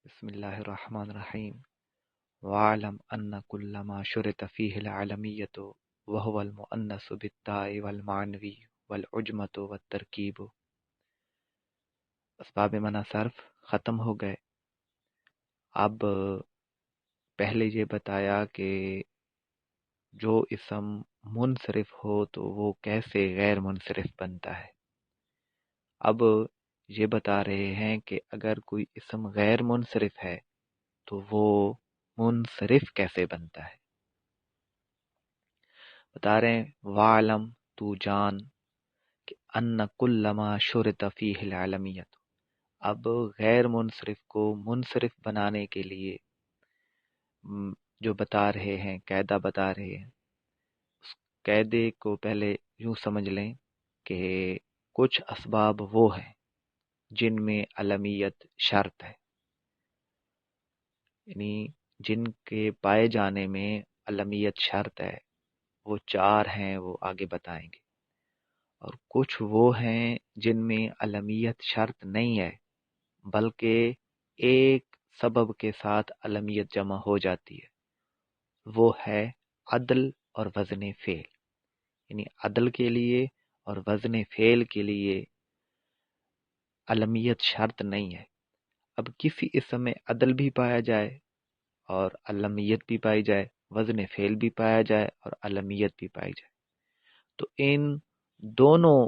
بسم اللہ الرحمن الرحیم وَاعْلَمْ أَنَّ كُلَّ مَا شُرِطَ فِيهِ الْعَلَمِيَّةُ وَهُوَ الْمُؤَنَّثُ بِالتَّاءِ وَالْمَعْنَوِيُّ وَالْعُجْمَةُ وَالتَّرْکِیبُ۔ اسباب منع صرف ختم ہو گئے۔ اب پہلے یہ بتایا کہ جو اسم منصرف ہو تو وہ کیسے غیر منصرف بنتا ہے۔ اب یہ بتا رہے ہیں کہ اگر کوئی اسم غیر منصرف ہے تو وہ منصرف کیسے بنتا ہے۔ بتا رہے ہیں وَاعْلَمْ تو جان کہ ان کل ما شرط فیہ العلمیت۔ اب غیر منصرف کو منصرف بنانے کے لیے جو بتا رہے ہیں، قاعدہ بتا رہے ہیں، اس قاعدے کو پہلے یوں سمجھ لیں کہ کچھ اسباب وہ ہیں جن میں علمیت شرط ہے، یعنی جن کے پائے جانے میں علمیت شرط ہے، وہ چار ہیں، وہ آگے بتائیں گے۔ اور کچھ وہ ہیں جن میں علمیت شرط نہیں ہے بلکہ ایک سبب کے ساتھ علمیت جمع ہو جاتی ہے، وہ ہے عدل اور وزن فعل۔ یعنی عدل کے لیے اور وزن فعل کے لیے علمیت شرط نہیں ہے۔ اب کسی اسم میں عدل بھی پایا جائے اور علمیت بھی پائی جائے، وزن فعل بھی پایا جائے اور علمیت بھی پائی جائے، تو ان دونوں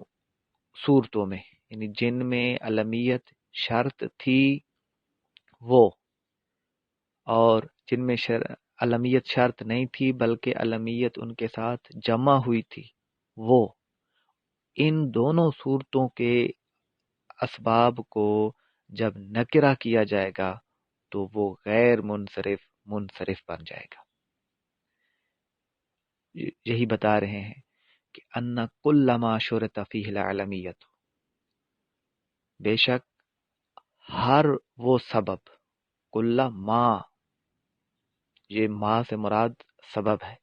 صورتوں میں، یعنی جن میں علمیت شرط تھی وہ، اور جن میں علمیت شرط نہیں تھی بلکہ علمیت ان کے ساتھ جمع ہوئی تھی وہ، ان دونوں صورتوں کے اسباب کو جب نکرہ کیا جائے گا تو وہ غیر منصرف منصرف بن جائے گا۔ یہی بتا رہے ہیں کہ ان کل ما شرط فیہ العلمیت، بے شک ہر وہ سبب، کل ما، یہ ما سے مراد سبب ہے،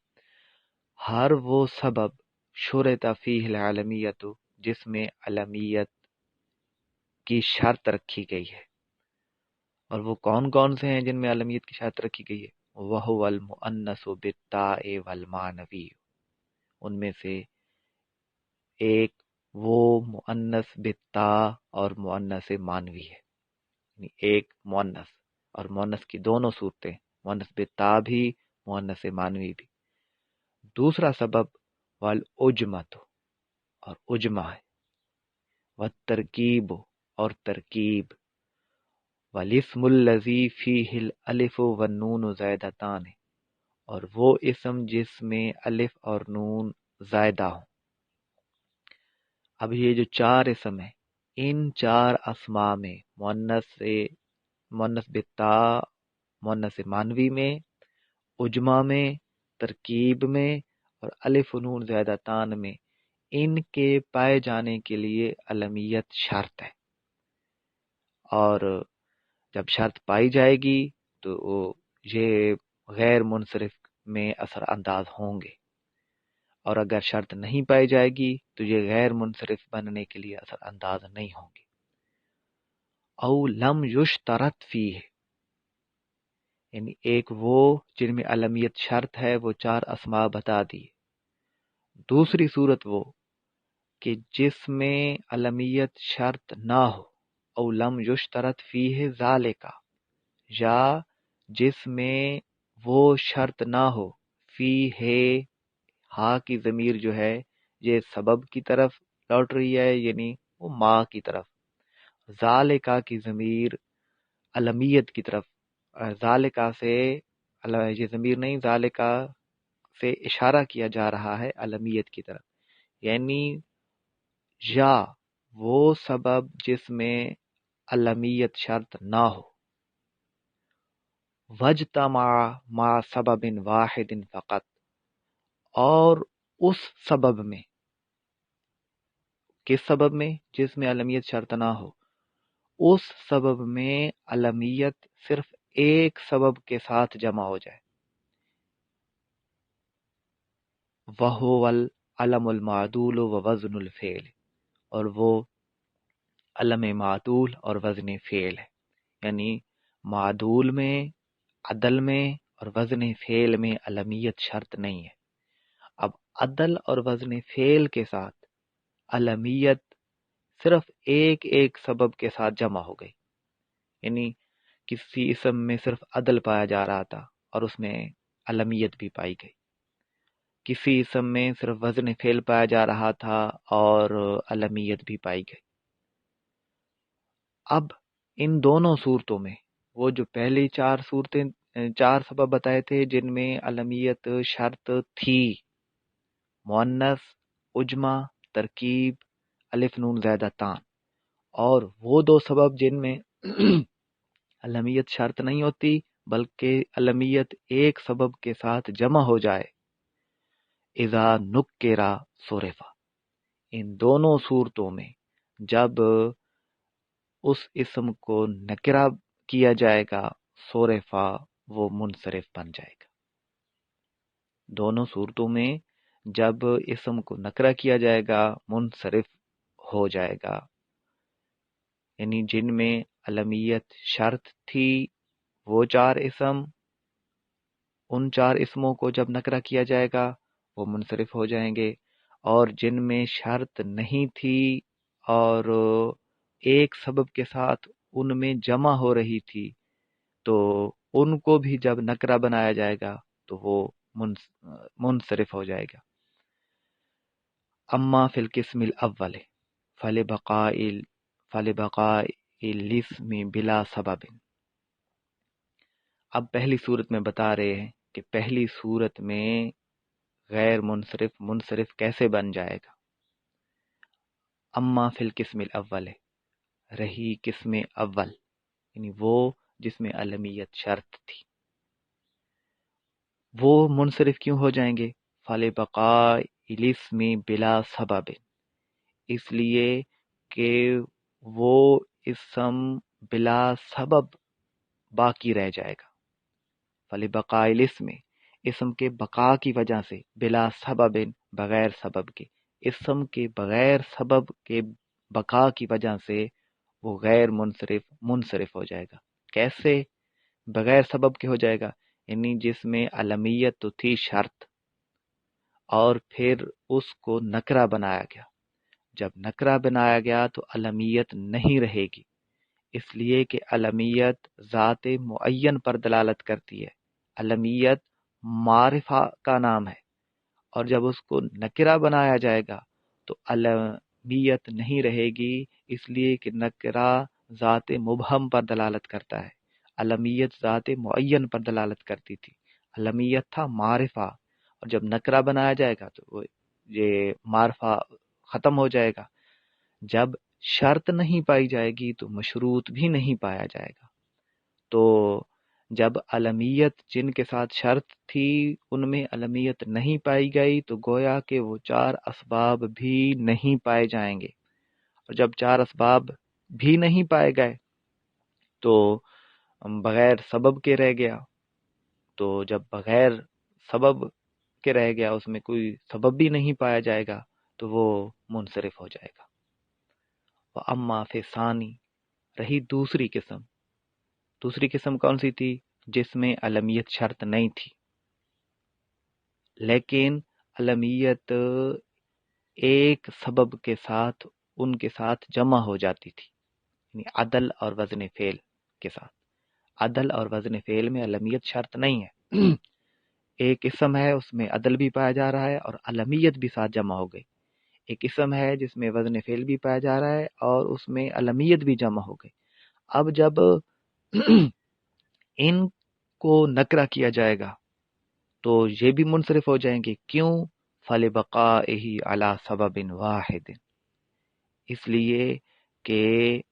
ہر وہ سبب شرط فیہ العلمیت جس میں علمیت کی شرط رکھی گئی ہے۔ اور وہ کون کون سے ہیں جن میں علمیت کی شرط رکھی گئی ہے؟ وَهُوَ الْمُؤَنَّثُ بِالتَّاءِ وَالْمَعْنَوِيُّ، ان میں سے ایک وہ مؤنث بالتاء اور مؤنث معنوی ہے، یعنی ایک مؤنث، اور مؤنث کی دونوں صورتیں، مؤنث بالتاء بھی مؤنث معنوی بھی۔ دوسرا سبب والعجمۃ، اور عجمہ ہے، والترکیب، اور ترکیب، والاسم الذی فیہ الالف والنون زائدتان، اور وہ اسم جس میں الف اور نون زائدہ ہوں۔ اب یہ جو چار اسم ہیں، ان چار اسماء میں مؤنث بالتاء، مؤنث معنوی میں، عجمہ میں، ترکیب میں اور الف و نون زائدتان میں، ان کے پائے جانے کے لیے علمیت شرط ہے، اور جب شرط پائی جائے گی تو یہ غیر منصرف میں اثر انداز ہوں گے، اور اگر شرط نہیں پائی جائے گی تو یہ غیر منصرف بننے کے لیے اثر انداز نہیں ہوں گے۔ او لم یشترط فیہ، یعنی ایک وہ جن میں علمیت شرط ہے، وہ چار اسماء بتا دی۔ دوسری صورت وہ کہ جس میں علمیت شرط نہ ہو، او لم یشترط فیہ ذالک، یا جس میں وہ شرط نہ ہو، فیہ، ہا کی ضمیر جو ہے یہ سبب کی طرف لوٹ رہی ہے، یعنی وہ ما کی طرف، ذالکا کی ضمیر علمیت کی طرف، ذالکا سے یہ ضمیر نہیں، ذالکا سے اشارہ کیا جا رہا ہے علمیت کی طرف، یعنی یا وہ سبب جس میں علمیت شرط نہ ہو، وجتمع مع سبب واحد فقط، اور اس سبب میں، کس سبب میں؟ جس میں علمیت شرط نہ ہو، اس سبب میں علمیت صرف ایک سبب کے ساتھ جمع ہو جائے، وَهُوَ العلم المعدول ووزن الفعل، اور وہ علم معدول اور وزن فعل ہے، یعنی معدول میں، عدل میں اور وزن فعل میں علمیت شرط نہیں ہے۔ اب عدل اور وزن فعل کے ساتھ علمیت صرف ایک ایک سبب کے ساتھ جمع ہو گئی، یعنی کسی اسم میں صرف عدل پایا جا رہا تھا اور اس میں علمیت بھی پائی گئی، کسی اسم میں صرف وزن فعل پایا جا رہا تھا اور علمیت بھی پائی گئی۔ اب ان دونوں صورتوں میں وہ جو پہلی چار سبب بتائے تھے جن میں علمیت شرط تھی، مؤنث، اجمع، ترکیب، الف نون زائدہ تان، اور وہ دو سبب جن میں علمیت شرط نہیں ہوتی بلکہ علمیت ایک سبب کے ساتھ جمع ہو جائے، اذا نکرا صرفا، ان دونوں صورتوں میں جب اس اسم کو نکرہ کیا جائے گا صرفا، وہ منصرف بن جائے گا۔ دونوں صورتوں میں جب اسم کو نکرہ کیا جائے گا منصرف ہو جائے گا، یعنی جن میں علمیت شرط تھی وہ چار اسم، ان چار اسموں کو جب نکرہ کیا جائے گا وہ منصرف ہو جائیں گے، اور جن میں شرط نہیں تھی اور ایک سبب کے ساتھ ان میں جمع ہو رہی تھی تو ان کو بھی جب نکرہ بنایا جائے گا تو وہ منصرف ہو جائے گا۔ اما فی القسم الاول فلبقاء الاسم بلا سبب، اب پہلی صورت میں بتا رہے ہیں کہ پہلی صورت میں غیر منصرف کیسے بن جائے گا۔ اما فی القسم الاول، رہی قسم اول، یعنی وہ جس میں علمیت شرط تھی، وہ منصرف کیوں ہو جائیں گے؟ فلبقاء الاسم بلا سبب، اس لیے کہ وہ اسم بلا سبب باقی رہ جائے گا۔ فلبقاء الاسم، اسم کے بقا کی وجہ سے، بلا سبب، بغیر سبب کے، اسم کے بغیر سبب کے بقا کی وجہ سے وہ غیر منصرف ہو جائے گا۔ کیسے بغیر سبب کے ہو جائے گا؟ یعنی جس میں علمیت تو تھی شرط اور پھر اس کو نکرہ بنایا گیا، جب نکرہ بنایا گیا تو علمیت نہیں رہے گی، اس لیے کہ علمیت ذات معین پر دلالت کرتی ہے، علمیت معرفہ کا نام ہے، اور جب اس کو نکرہ بنایا جائے گا تو علمیت نہیں رہے گی، اس لیے کہ نکرہ ذات مبہم پر دلالت کرتا ہے، علمیت ذات معین پر دلالت کرتی تھی، علمیت تھا معرفہ، اور جب نکرہ بنایا جائے گا تو یہ معرفہ ختم ہو جائے گا۔ جب شرط نہیں پائی جائے گی تو مشروط بھی نہیں پایا جائے گا، تو جب علمیت جن کے ساتھ شرط تھی ان میں علمیت نہیں پائی گئی تو گویا کہ وہ چار اسباب بھی نہیں پائے جائیں گے، اور جب چار اسباب بھی نہیں پائے گئے تو بغیر سبب کے رہ گیا، تو جب بغیر سبب کے رہ گیا اس میں کوئی سبب بھی نہیں پایا جائے گا تو وہ منصرف ہو جائے گا۔ وَأَمَّا فِي ثانی، رہی دوسری قسم کون سی تھی؟ جس میں علمیت شرط نہیں تھی لیکن علمیت ایک سبب کے ساتھ ان کے ساتھ جمع ہو جاتی تھی، یعنی عدل اور وزن فعل کے ساتھ۔ عدل اور وزن فعل میں علمیت شرط نہیں ہے، ایک اسم ہے اس میں عدل بھی پایا جا رہا ہے اور علمیت بھی ساتھ جمع ہو گئی، ایک اسم ہے جس میں وزن فعل بھی پایا جا رہا ہے اور اس میں علمیت بھی جمع ہو گئی۔ اب جب ان کو نکرہ کیا جائے گا تو یہ بھی منصرف ہو جائیں گے، کیوں؟ فَلِبَقَائِهِ عَلَى سَبَبٍ وَاحِدٍ، اس لیے کہ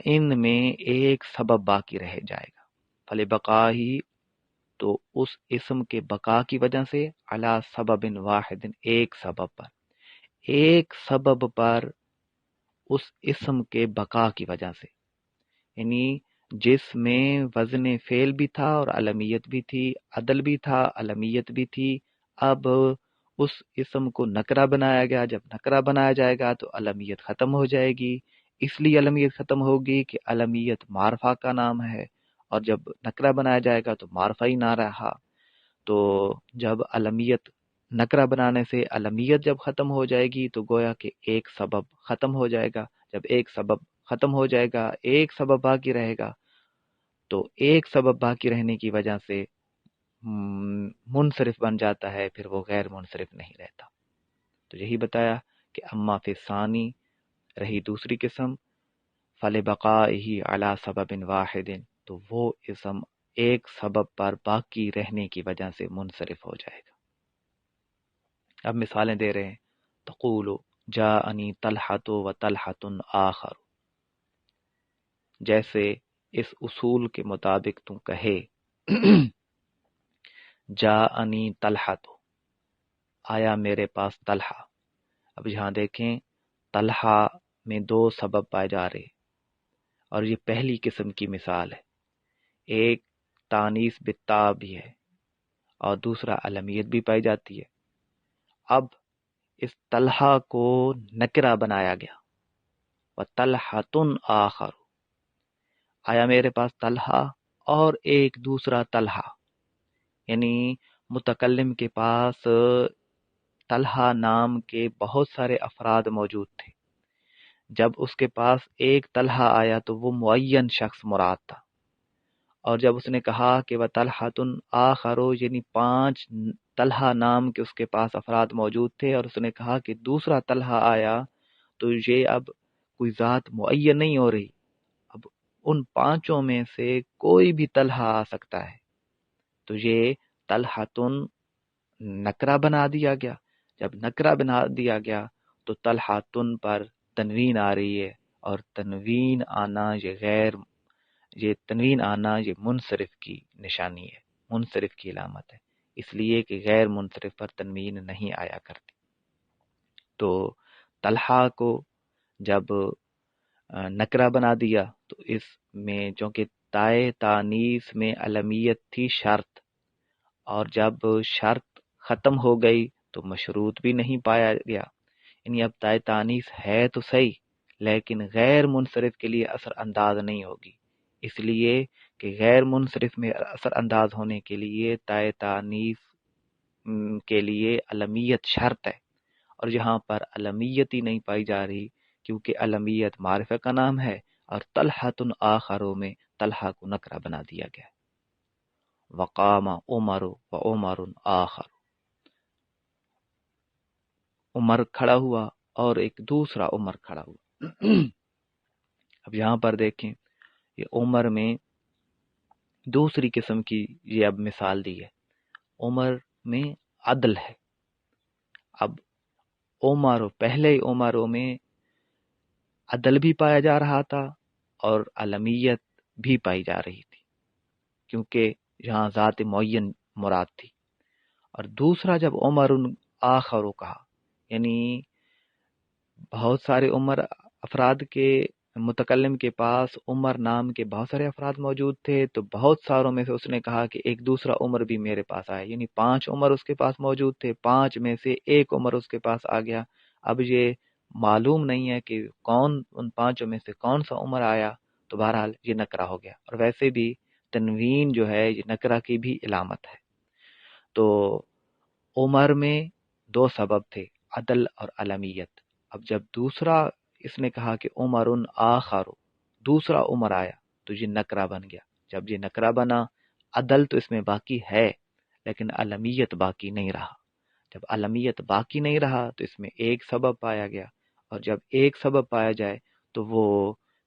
ان میں ایک سبب باقی رہ جائے گا۔ فَلِبَقَائِهِ، تو اس اسم کے بقا کی وجہ سے، علی سبب واحد، ایک سبب پر اس اسم کے بقا کی وجہ سے، یعنی جس میں وزن فعل بھی تھا اور علمیت بھی تھی، عدل بھی تھا، علمیت بھی تھی، اب اس اسم کو نکرہ بنایا گیا، جب نکرہ بنایا جائے گا تو علمیت ختم ہو جائے گی، اس لیے علمیت ختم ہوگی کہ علمیت معرفہ کا نام ہے، اور جب نکرہ بنایا جائے گا تو معرفہ ہی نہ رہا۔ تو جب علمیت نکرہ بنانے سے علمیت جب ختم ہو جائے گی تو گویا کہ ایک سبب ختم ہو جائے گا۔ جب ایک سبب ختم ہو جائے گا، ایک سبب باقی رہے گا، تو ایک سبب باقی رہنے کی وجہ سے منصرف بن جاتا ہے، پھر وہ غیر منصرف نہیں رہتا۔ تو یہی بتایا کہ اما فی ثانی رہی دوسری قسم، فلبقائہ علی سبب واحد، تو وہ اسم ایک سبب پر باقی رہنے کی وجہ سے منصرف ہو جائے گا۔ اب مثالیں دے رہے ہیں، تقول جاءنی طلحۃ و طلحۃ آخر، جیسے اس اصول کے مطابق تم کہے جاءنی طلحۃ، آیا میرے پاس طلحہ۔ اب یہاں دیکھیں طلحہ میں دو سبب پائے جا رہے، اور یہ پہلی قسم کی مثال ہے، ایک تانیث بالتا بھی ہے اور دوسرا علمیت بھی پائی جاتی ہے۔ اب اس طلحہ کو نکرہ بنایا گیا، وطلحۃ آخر، آیا میرے پاس طلحہ اور ایک دوسرا طلحہ، یعنی متکلم کے پاس طلحہ نام کے بہت سارے افراد موجود تھے۔ جب اس کے پاس ایک طلحہ آیا تو وہ معین شخص مراد تھا، اور جب اس نے کہا کہ وہ طلحۃ آخر، یعنی 5 طلحہ نام کے اس کے پاس افراد موجود تھے، اور اس نے کہا کہ دوسرا طلحہ آیا، تو یہ اب کوئی ذات معین نہیں ہو رہی، اب ان 5 میں سے کوئی بھی طلحہ آ سکتا ہے، تو یہ طلحۃ نکرہ بنا دیا گیا۔ جب نکرہ بنا دیا گیا تو طلحۃ پر تنوین آ رہی ہے، اور تنوین آنا یہ منصرف کی نشانی ہے، منصرف کی علامت ہے، اس لیے کہ غیر منصرف پر تنوین نہیں آیا کرتی۔ تو طلحہ کو جب نکرہ بنا دیا تو اس میں چونکہ تائے تانیث میں علمیت تھی شرط، اور جب شرط ختم ہو گئی تو مشروط بھی نہیں پایا گیا، یعنی اب تائے تانیث ہے تو صحیح لیکن غیر منصرف کے لیے اثر انداز نہیں ہوگی، اس لیے کہ غیر منصرف میں اثر انداز ہونے کے لیے تائے تانیث کے لیے علمیت شرط ہے، اور یہاں پر علمیت ہی نہیں پائی جا رہی کیونکہ علمیت معرفہ کا نام ہے، اور طلحۃ آخروں میں طلحہ کو نکرہ بنا دیا گیا۔ وقام عمر و عمر آخر، عمر کھڑا ہوا اور ایک دوسرا عمر کھڑا ہوا۔ اب یہاں پر دیکھیں یہ عمر میں دوسری قسم کی یہ اب مثال دی ہے، عمر میں عدل ہے۔ اب پہلے عمروں میں عدل بھی پایا جا رہا تھا اور علمیت بھی پائی جا رہی تھی، کیونکہ یہاں ذات معین مراد تھی۔ اور دوسرا جب عمر آخر کہا، یعنی بہت سارے عمر افراد کے متکلم کے پاس عمر نام کے بہت سارے افراد موجود تھے، تو بہت ساروں میں سے اس نے کہا کہ ایک دوسرا عمر بھی میرے پاس آیا، یعنی 5 عمر اس کے پاس موجود تھے، 5 میں سے ایک عمر اس کے پاس آ گیا۔ اب یہ معلوم نہیں ہے کہ کون ان 5 میں سے کون سا عمر آیا، تو بہرحال یہ نکرہ ہو گیا، اور ویسے بھی تنوین جو ہے یہ نکرہ کی بھی علامت ہے۔ تو عمر میں 2 سبب تھے، عدل اور علمیت۔ اب جب دوسرا اس نے کہا کہ عمر آخر، دوسرا عمر آیا، تو یہ نکرہ بن گیا۔ جب یہ نکرہ بنا، عدل تو اس میں باقی ہے لیکن علمیت باقی نہیں رہا۔ جب علمیت باقی نہیں رہا تو اس میں ایک سبب پایا گیا، اور جب ایک سبب پایا جائے تو وہ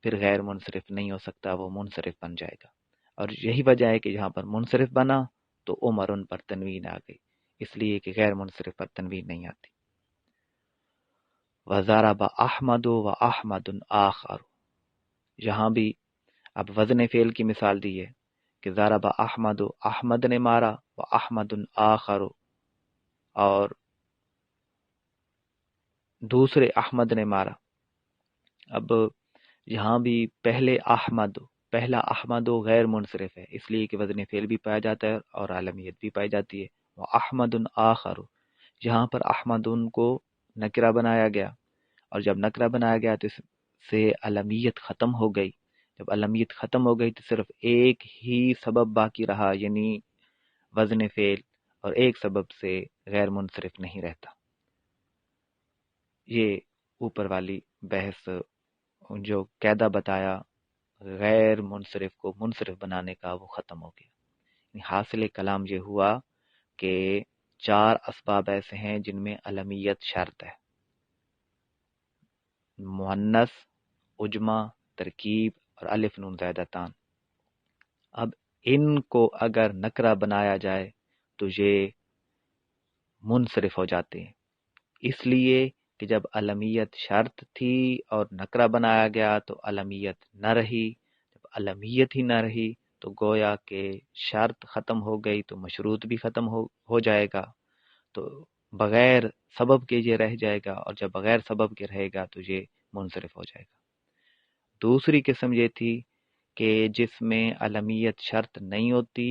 پھر غیر منصرف نہیں ہو سکتا، وہ منصرف بن جائے گا، اور یہی وجہ ہے کہ جہاں پر منصرف بنا تو عمر پر تنوین آ گئی، اس لیے کہ غیر منصرف پر تنوین نہیں آتی۔ وَضَرَبَ أَحْمَدُ وَأَحْمَدٌ آخر، یہاں بھی اب وزن فعل کی مثال دی ہے کہ ضرب احمد، احمد نے مارا، وَأَحْمَدٌ آخر، اور دوسرے احمد نے مارا۔ اب یہاں بھی پہلا احمد غیر منصرف ہے، اس لیے کہ وزن فعل بھی پایا جاتا ہے اور علمیت بھی پائی جاتی ہے۔ وَأَحْمَدٌ آخر، یہاں پر احمد کو نکرہ بنایا گیا، اور جب نکرہ بنایا گیا تو اس سے علمیت ختم ہو گئی. جب علمیت ختم ہو گئی تو صرف ایک ہی سبب باقی رہا، یعنی وزن فعل، اور ایک سبب سے غیر منصرف نہیں رہتا. یہ اوپر والی بحث جو قاعدہ بتایا غیر منصرف کو منصرف بنانے کا، وہ ختم ہو گیا. حاصل کلام یہ ہوا کہ 4 اسباب ایسے ہیں جن میں علمیت شرط ہے: مؤنث، عجمہ، ترکیب اور الف نون زائدہ تان. اب ان کو اگر نکرہ بنایا جائے تو یہ منصرف ہو جاتے ہیں، اس لیے کہ جب علمیت شرط تھی اور نکرہ بنایا گیا تو علمیت نہ رہی. جب علمیت ہی نہ رہی تو گویا کہ شرط ختم ہو گئی تو مشروط بھی ختم ہو جائے گا، تو بغیر سبب کے یہ رہ جائے گا، اور جب بغیر سبب کے رہے گا تو یہ منصرف ہو جائے گا. دوسری قسم یہ تھی کہ جس میں علمیت شرط نہیں ہوتی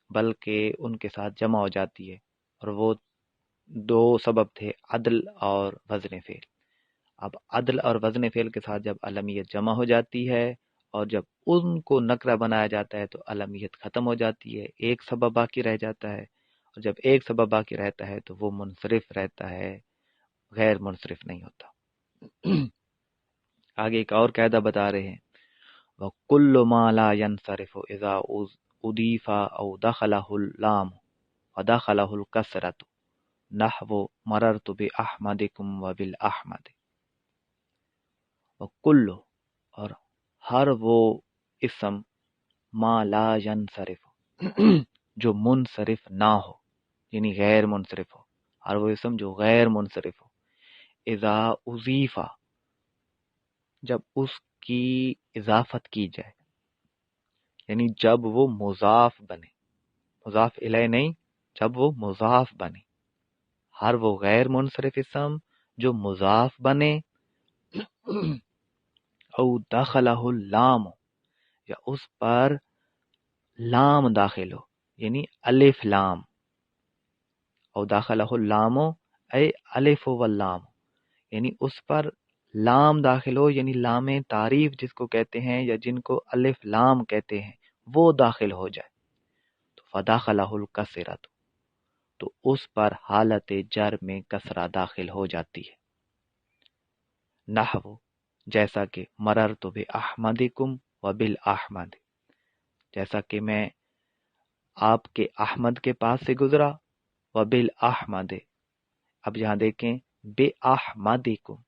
بلکہ ان کے ساتھ جمع ہو جاتی ہے، اور وہ 2 سبب تھے: عدل اور وزن فعل. اب عدل اور وزن فعل کے ساتھ جب علمیت جمع ہو جاتی ہے اور جب ان کو نکرہ بنایا جاتا ہے تو علمیت ختم ہو جاتی ہے، ایک سبب باقی رہ جاتا ہے، اور جب ایک سبب باقی رہتا ہے تو وہ منصرف رہتا ہے، غیر منصرف نہیں ہوتا. آگے ایک اور قاعدہ بتا رہے ہیں: وَكُلُّ مَا لَا يَنْصَرِفُ إِذَا أُضِيفَ أَوْ دَخَلَهُ اللَّامُ وَدَخَلَهُ الْكَسْرَةُ نَحْوُ مَرَرْتُ بِأَحْمَدِكُمْ وَبِالْأَحْمَدِ. وَكُلُّ اور ہر وہ اسم ما لا ينصرف جو منصرف نہ ہو، یعنی غیر منصرف ہو، ہر وہ اسم جو غیر منصرف ہو. اذا اضیفہ جب اس کی اضافت کی جائے، یعنی جب وہ مضاف بنے، مضاف الیہ نہیں، جب وہ مضاف بنے. ہر وہ غیر منصرف اسم جو مضاف بنے، او دخلہ اللام یا اس پر لام داخل ہو، یعنی الف لام. او داخلہ اللام اے الف واللام، یعنی اس پر لام داخل ہو، یعنی لام تعریف جس کو کہتے ہیں یا جن کو الف لام کہتے ہیں، وہ داخل ہو جائے تو فداخلہ الکسرۃ، تو اس پر حالت جر میں کسرہ داخل ہو جاتی ہے. نحو جیسا کہ مررت باحمدکم وبالاحمد، جیسا کہ میں آپ کے احمد کے پاس سے گزرا، وبالاحمد. اب یہاں دیکھیں باحمدکم،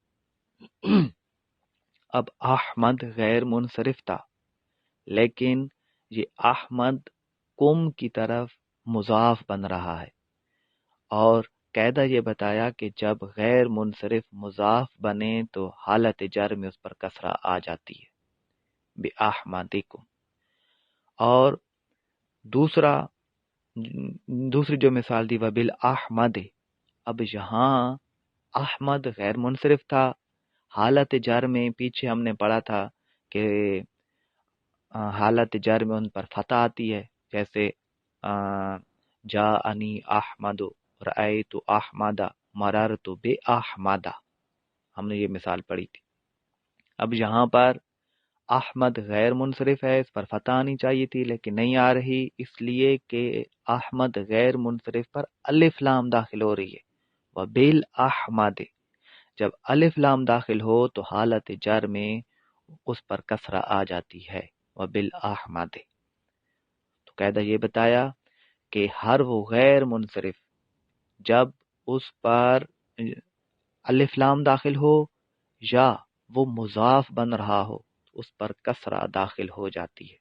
اب احمد غیر منصرف تھا، لیکن یہ احمد کم کی طرف مضاف بن رہا ہے، اور قاعدہ یہ بتایا کہ جب غیر منصرف مضاف بنے تو حالت جر میں اس پر کسرہ آ جاتی ہے، بِأَحْمَدِكُمْ. اور دوسری جو مثال دی وَبِالْأَحْمَدِ، اب یہاں احمد غیر منصرف تھا، حالت جر میں پیچھے ہم نے پڑھا تھا کہ حالت جر میں ان پر فتح آتی ہے، جیسے جاءنی احمد رأیت احمد مررت باحمد، ہم نے یہ مثال پڑھی تھی. اب یہاں پر احمد غیر منصرف ہے، اس پر فتح آنی چاہیے تھی لیکن نہیں آ رہی، اس لیے کہ احمد غیر منصرف پر الف لام داخل ہو رہی ہے. وبالاحمد، جب الف لام داخل ہو تو حالت جر میں اس پر کسرہ آ جاتی ہے، وبالاحمد. تو قاعدہ یہ بتایا کہ ہر وہ غیر منصرف جب اس پر الف لام داخل ہو یا وہ مضاف بن رہا ہو تو اس پر کسرہ داخل ہو جاتی ہے.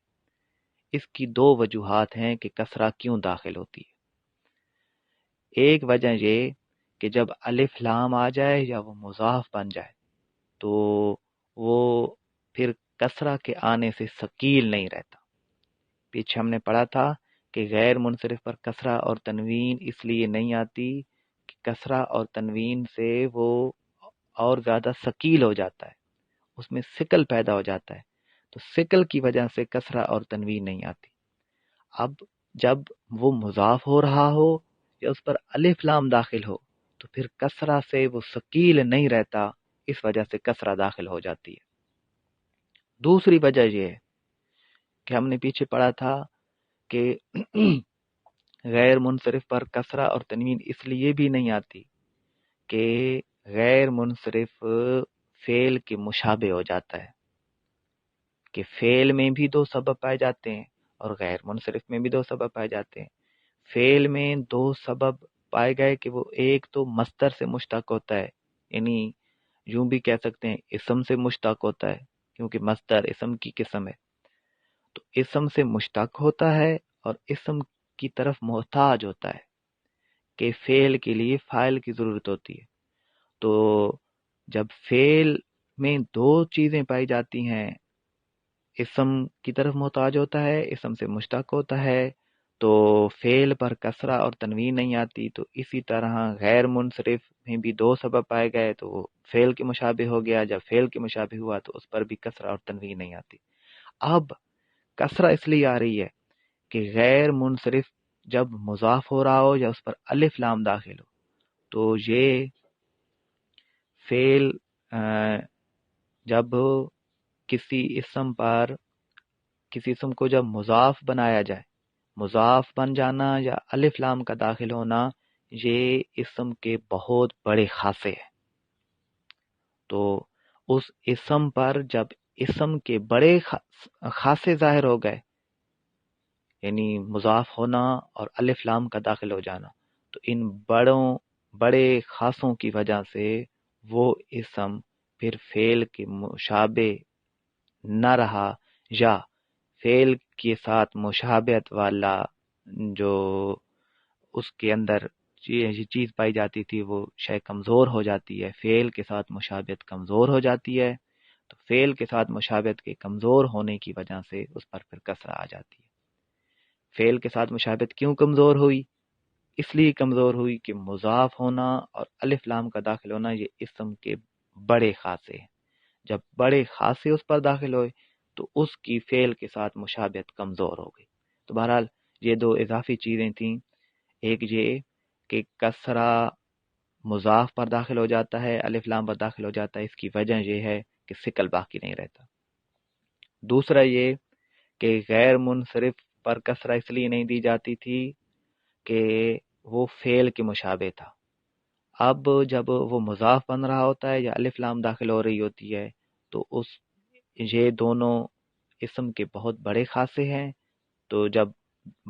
اس کی 2 وجوہات ہیں کہ کسرہ کیوں داخل ہوتی ہے. ایک وجہ یہ کہ جب الف لام آ جائے یا وہ مضاف بن جائے تو وہ پھر کسرہ کے آنے سے ثقیل نہیں رہتا. پیچھے ہم نے پڑھا تھا کہ غیر منصرف پر کسرہ اور تنوین اس لیے نہیں آتی کہ کسرہ اور تنوین سے وہ اور زیادہ ثقیل ہو جاتا ہے، اس میں ثقل پیدا ہو جاتا ہے، تو ثقل کی وجہ سے کسرہ اور تنوین نہیں آتی. اب جب وہ مضاف ہو رہا ہو یا اس پر الف لام داخل ہو تو پھر کسرہ سے وہ ثقیل نہیں رہتا، اس وجہ سے کسرہ داخل ہو جاتی ہے. دوسری وجہ یہ ہے کہ ہم نے پیچھے پڑھا تھا کہ غیر منصرف پر کسرہ اور تنوین اس لیے بھی نہیں آتی کہ غیر منصرف فعل کے مشابہ ہو جاتا ہے، کہ فعل میں بھی دو سبب پائے جاتے ہیں اور غیر منصرف میں بھی دو سبب پائے جاتے ہیں۔ فعل میں دو سبب پائے گئے کہ وہ ایک تو مصدر سے مشتق ہوتا ہے، یعنی یوں بھی کہہ سکتے ہیں اسم سے مشتق ہوتا ہے، کیونکہ مصدر اسم کی قسم ہے، تو اسم سے مشتق ہوتا ہے اور اسم کی طرف محتاج ہوتا ہے کہ فعل کے لیے فاعل کی ضرورت ہوتی ہے۔ تو جب فعل میں دو چیزیں پائی جاتی ہیں، اسم کی طرف محتاج ہوتا ہے، اسم سے مشتق ہوتا ہے، تو فعل پر کسرہ اور تنوین نہیں آتی۔ تو اسی طرح غیر منصرف میں بھی دو سبب پائے گئے تو وہ فعل کے مشابہ ہو گیا، جب فعل کے مشابہ ہوا تو اس پر بھی کسرہ اور تنوین نہیں آتی۔ اب کسرہ اس لیے آ رہی ہے کہ غیر منصرف جب مضاف ہو رہا ہو یا اس پر الف لام داخل ہو تو یہ فعل جب کسی اسم کو جب مضاف بنایا جائے، مضاف بن جانا یا الف لام کا داخل ہونا، یہ اسم کے بہت بڑے خاصے ہیں۔ تو اس اسم پر جب اسم کے بڑے خاصے ظاہر ہو گئے، یعنی مضاف ہونا اور الف لام کا داخل ہو جانا، تو ان بڑے خاصوں کی وجہ سے وہ اسم پھر فعل کے مشابہ نہ رہا، یا فعل کے ساتھ مشابہت والا جو اس کے اندر یہ چیز پائی جاتی تھی وہ شے کمزور ہو جاتی ہے، فعل کے ساتھ مشابہت کمزور ہو جاتی ہے، تو فعل کے ساتھ مشابہت کے کمزور ہونے کی وجہ سے اس پر پھر کسرہ آ جاتی ہے۔ فعل کے ساتھ مشابہت کیوں کمزور ہوئی؟ اس لیے کمزور ہوئی کہ مضاف ہونا اور الف لام کا داخل ہونا یہ اسم کے بڑے خاصے ہیں، جب بڑے خاصے اس پر داخل ہوئے تو اس کی فعل کے ساتھ مشابہت کمزور ہو گئی۔ تو بہرحال یہ دو اضافی چیزیں تھیں، ایک یہ کہ کسرہ مضاف پر داخل ہو جاتا ہے، الف لام پر داخل ہو جاتا ہے، اس کی وجہ یہ ہے کہ ثقل باقی نہیں رہتا۔ دوسرا یہ کہ غیر منصرف پر کسرہ اس لیے نہیں دی جاتی تھی کہ وہ فعل کے مشابہ تھا۔ اب جب وہ مضاف بن رہا ہوتا ہے یا الف لام داخل ہو رہی ہوتی ہے تو یہ دونوں اسم کے بہت بڑے خاصے ہیں، تو جب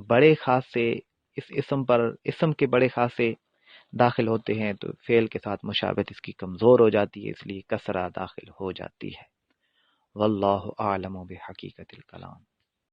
بڑے خاصے اس اسم کے بڑے خاصے داخل ہوتے ہیں تو فعل کے ساتھ مشابہت اس کی کمزور ہو جاتی ہے، اس لیے کسرہ داخل ہو جاتی ہے۔ واللہ اعلم بحقیقت الکلام۔